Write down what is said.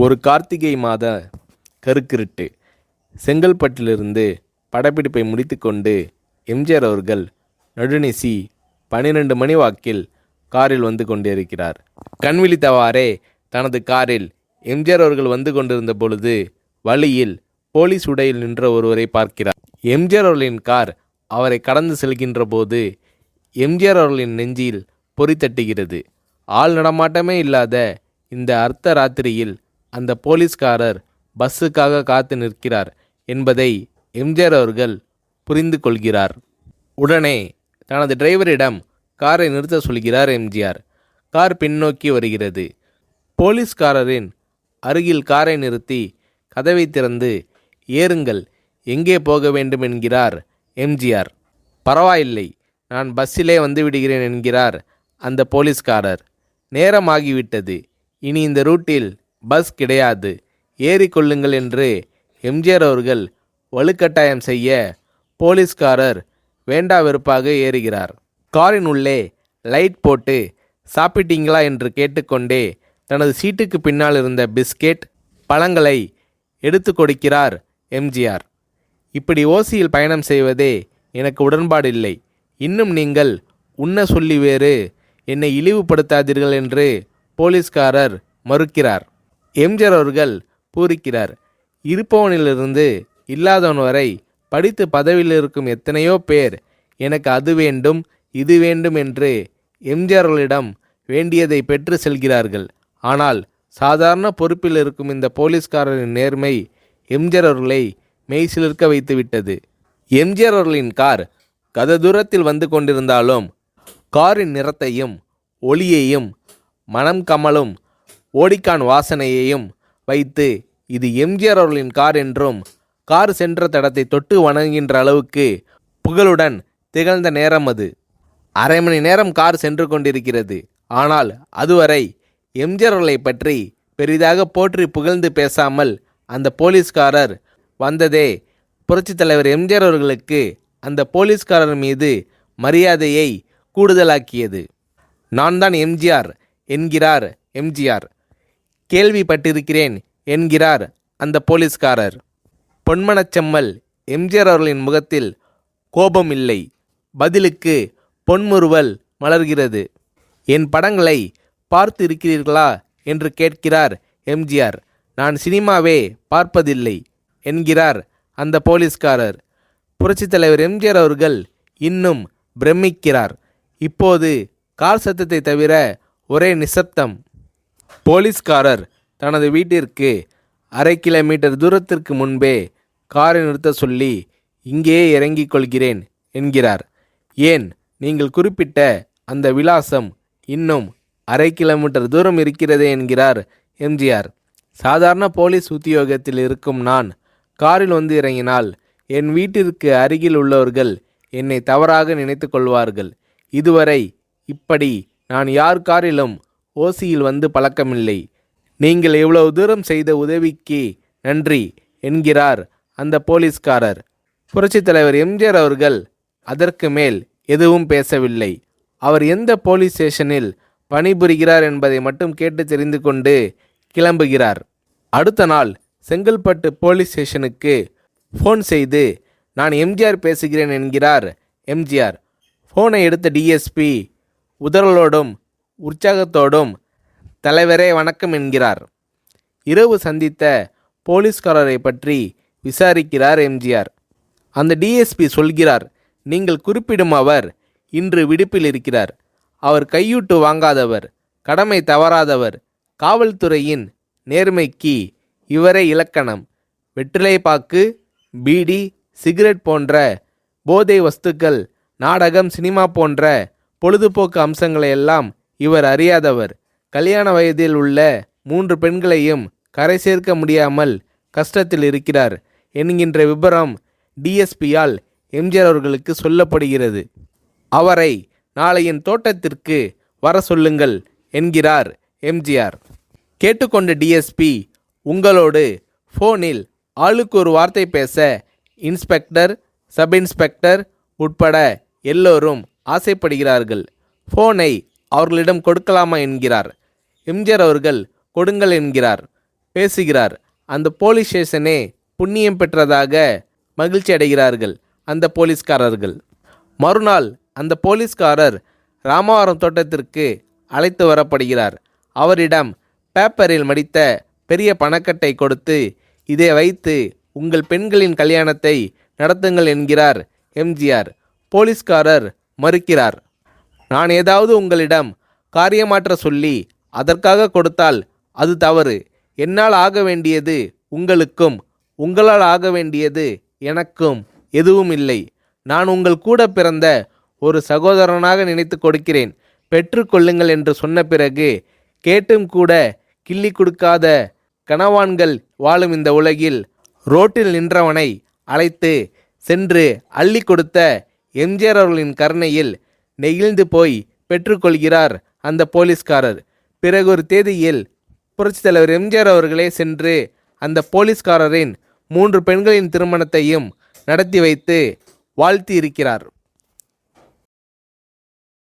ஒரு கார்த்திகை மாத கருக்கிருட்டு. செங்கல்பட்டிலிருந்து படப்பிடிப்பை முடித்துக்கொண்டு எம்ஜிஆர் அவர்கள் நடுநிசி 12 மணி வாக்கில் காரில் வந்து கொண்டிருக்கிறார். கண் விழித்தவாறே தனது காரில் எம்ஜிஆர் அவர்கள் வந்து கொண்டிருந்த பொழுது வழியில் போலீஸ் உடையில் நின்ற ஒருவரை பார்க்கிறார். எம்ஜிஆர் அவர்களின் கார் அவரை கடந்து செல்கின்ற போது எம்ஜிஆர் அவர்களின் நெஞ்சில் பொறி தட்டுகிறது. ஆள் நடமாட்டமே இல்லாத இந்த அர்த்த ராத்திரியில் அந்த போலீஸ்காரர் பஸ்ஸுக்காக காத்து நிற்கிறார் என்பதை எம்ஜிஆர் அவர்கள் புரிந்து கொள்கிறார். உடனே தனது டிரைவரிடம் காரை நிறுத்த சொல்கிறார் எம்ஜிஆர். கார் பின்னோக்கி வருகிறது. போலீஸ்காரரின் அருகில் காரை நிறுத்தி கதவை திறந்து ஏறுங்கள், எங்கே போக வேண்டும் என்கிறார் எம்ஜிஆர். பரவாயில்லை, நான் பஸ்ஸிலே வந்து விடுகிறேன் என்கிறார் அந்த போலீஸ்காரர். நேரமாகிவிட்டது, இனி இந்த ரூட்டில் பஸ் கிடையாது, ஏறிக்கொள்ளுங்கள் என்று எம்ஜிஆர் அவர்கள் வலுக்கட்டாயம் செய்ய போலீஸ்காரர் வேண்டா வெறுப்பாக ஏறுகிறார். காரின் உள்ளே லைட் போட்டு சாப்பிட்டீங்களா என்று கேட்டுக்கொண்டே தனது சீட்டுக்கு பின்னால் இருந்த பிஸ்கெட் பழங்களை எடுத்து கொடுக்கிறார் எம்ஜிஆர். இப்படி ஓசியில் பயணம் செய்வதே எனக்கு உடன்பாடில்லை. இன்னும் நீங்கள் உண்ண சொல்லி வேறு என்னை இழிவுபடுத்தாதீர்கள் என்று போலீஸ்காரர் மறுக்கிறார். எம்ஜிஆர் அவர்கள் பூரிக்கிறார். இருப்பவனிலிருந்து இல்லாதவன் வரை படித்து பதவியில் இருக்கும் எத்தனையோ பேர் எனக்கு அது வேண்டும் இது வேண்டும் என்று எம்ஜிஆர் அவர்களிடம் வேண்டியதை பெற்று செல்கிறார்கள். ஆனால் சாதாரண பொறுப்பில் இருக்கும் இந்த போலீஸ்காரரின் நேர்மை எம்ஜிஆர் அவர்களை மெய்சிலிர்க்க வைத்துவிட்டது. எம்ஜிஆர் அவர்களின் கார் கத தூரத்தில் வந்து கொண்டிருந்தாலும் காரின் நிறத்தையும் ஒளியையும் மனம் கமலும் ஓடிக்கான் வாசனையையும் வைத்து இது எம்ஜிஆர் அவர்களின் கார் என்றும் கார் சென்ற தடத்தை தொட்டு வணங்குகின்ற அளவுக்கு புகழுடன் திகழ்ந்த நேரம் அது. அரை மணி நேரம் கார் சென்று கொண்டிருக்கிறது. ஆனால் அதுவரை எம்ஜிஆர் அவர்களை பற்றி பெரிதாக போற்றி புகழ்ந்து பேசாமல் அந்த போலீஸ்காரர் வந்ததே புரட்சித் தலைவர் எம்ஜிஆர் அவர்களுக்கு அந்த போலீஸ்காரர் மீது மரியாதையை கூடுதலாக்கியது. நான் தான் எம்ஜிஆர் என்கிறார் எம்ஜிஆர். கேள்விப்பட்டிருக்கிறேன் என்கிறார் அந்த போலீஸ்காரர். பொன்மனச்செம்மல் எம்ஜிஆர் அவர்களின் முகத்தில் கோபம் இல்லை, பதிலுக்கு பொன்முறுவல் மலர்கிறது. என் படங்களை பார்த்து இருக்கிறீர்களா என்று கேட்கிறார் எம்ஜிஆர். நான் சினிமாவே பார்ப்பதில்லை என்கிறார் அந்த போலீஸ்காரர். புரட்சித் தலைவர் எம்ஜிஆர் அவர்கள் இன்னும் பிரமிக்கிறார். இப்போது கார் சத்தத்தை தவிர ஒரே நிசப்தம். போலீஸ்காரர் தனது வீட்டிற்கு அரை கிலோமீட்டர் தூரத்திற்கு முன்பே காரை நிறுத்த சொல்லி இங்கேயே இறங்கிக் கொள்கிறேன் என்கிறார். ஏன், நீங்கள் குறிப்பிட்ட அந்த விலாசம் இன்னும் அரை கிலோமீட்டர் தூரம் இருக்கிறதே என்கிறார் எம்ஜிஆர். சாதாரண போலீஸ் உத்தியோகத்தில் இருக்கும் நான் காரில் வந்து இறங்கினால் என் வீட்டிற்கு அருகில் உள்ளவர்கள் என்னை தவறாக நினைத்து கொள்வார்கள். இதுவரை இப்படி நான் யார் காரிலும் ஓசியில் வந்து பழக்கமில்லை. நீங்கள் இவ்வளவு தூரம் செய்த உதவிக்கு நன்றி என்கிறார் அந்த போலீஸ்காரர். புரட்சித் தலைவர் எம்ஜிஆர் அவர்கள் அதற்கு மேல் எதுவும் பேசவில்லை. அவர் எந்த போலீஸ் ஸ்டேஷனில் பணிபுரிகிறார் என்பதை மட்டும் கேட்டு தெரிந்து கொண்டு கிளம்புகிறார். அடுத்த நாள் செங்கல்பட்டு போலீஸ் ஸ்டேஷனுக்கு ஃபோன் செய்து நான் எம்ஜிஆர் பேசுகிறேன் என்கிறார் எம்ஜிஆர். ஃபோனை எடுத்த டிஎஸ்பி உதறலோடும் உற்சாகத்தோடும் தலைவரே வணக்கம் என்கிறார். இரவு சந்தித்த போலீஸ்காரரை பற்றி விசாரிக்கிறார் எம்ஜிஆர். அந்த டிஎஸ்பி சொல்கிறார், நீங்கள் குறிப்பிடும் அவர் இன்று விடுப்பில் இருக்கிறார். அவர் கையூட்டு வாங்காதவர், கடமை தவறாதவர், காவல்துறையின் நேர்மைக்கு இவரே இலக்கணம். வெற்றிலை பாக்கு, பீடி, சிகரெட் போன்ற போதை வஸ்துக்கள், நாடகம், சினிமா போன்ற பொழுதுபோக்கு அம்சங்களையெல்லாம் இவர் அறியாதவர். கல்யாண வயதில் உள்ள 3 பெண்களையும் கரை சேர்க்க முடியாமல் கஷ்டத்தில் இருக்கிறார் என்கின்ற விபரம் டிஎஸ்பியால் எம்ஜிஆர் அவர்களுக்கு சொல்லப்படுகிறது. அவரை நாளை என் தோட்டத்திற்கு வர சொல்லுங்கள் என்கிறார் எம்ஜிஆர். கேட்டுக்கொண்ட டிஎஸ்பி உங்களோடு ஃபோனில் ஆளுக்கு ஒரு வார்த்தை பேச இன்ஸ்பெக்டர், சப் இன்ஸ்பெக்டர் உட்பட எல்லோரும் ஆசைப்படுகிறார்கள். ஃபோனை அவர்களிடம் கொடுக்கலாமா என்கிறார். எம்ஜிஆர் அவர்கள் கொடுங்கள் என்கிறார். பேசுகிறார். அந்த போலீஸ் ஸ்டேஷனே புண்ணியம் பெற்றதாக மகிழ்ச்சி அடைகிறார்கள் அந்த போலீஸ்காரர்கள். மறுநாள் அந்த போலீஸ்காரர் ராமவரம் தோட்டத்திற்கு அழைத்து வரப்படுகிறார். அவரிடம் பேப்பரில் மடித்த பெரிய பணக்கட்டை கொடுத்து, இதை வைத்து உங்கள் பெண்களின் கல்யாணத்தை நடத்துங்கள் என்கிறார் எம்ஜிஆர். போலீஸ்காரர் மறுக்கிறார். நான் ஏதாவது உங்களிடம் காரியமாற்ற சொல்லி அதற்காக கொடுத்தால் அது தவறு. என்னால் ஆக வேண்டியது உங்களுக்கும், உங்களால் ஆக வேண்டியது எனக்கும் எதுவும் இல்லை. நான் உங்கள் கூட பிறந்த ஒரு சகோதரனாக நினைத்து கொடுக்கிறேன், பெற்றுக்கொள்ளுங்கள் என்று சொன்ன பிறகு கேட்டும் கூட கிள்ளி கொடுக்காத கனவான்கள் வாழும் இந்த உலகில் ரோட்டில் நின்றவனை அழைத்து சென்று அள்ளி கொடுத்த எம்ஜிஆர் அவர்களின் கருணையில் நெகிழ்ந்து போய் பெற்றுக்கொள்கிறார் அந்த போலீஸ்காரர். பிறகு ஒரு தேதியில் புரட்சித் தலைவர் எம்ஜிஆர் அவர்களே சென்று அந்த போலீஸ்காரரின் 3 பெண்களின் திருமணத்தையும் நடத்தி வைத்து வாழ்த்தி இருக்கிறார்.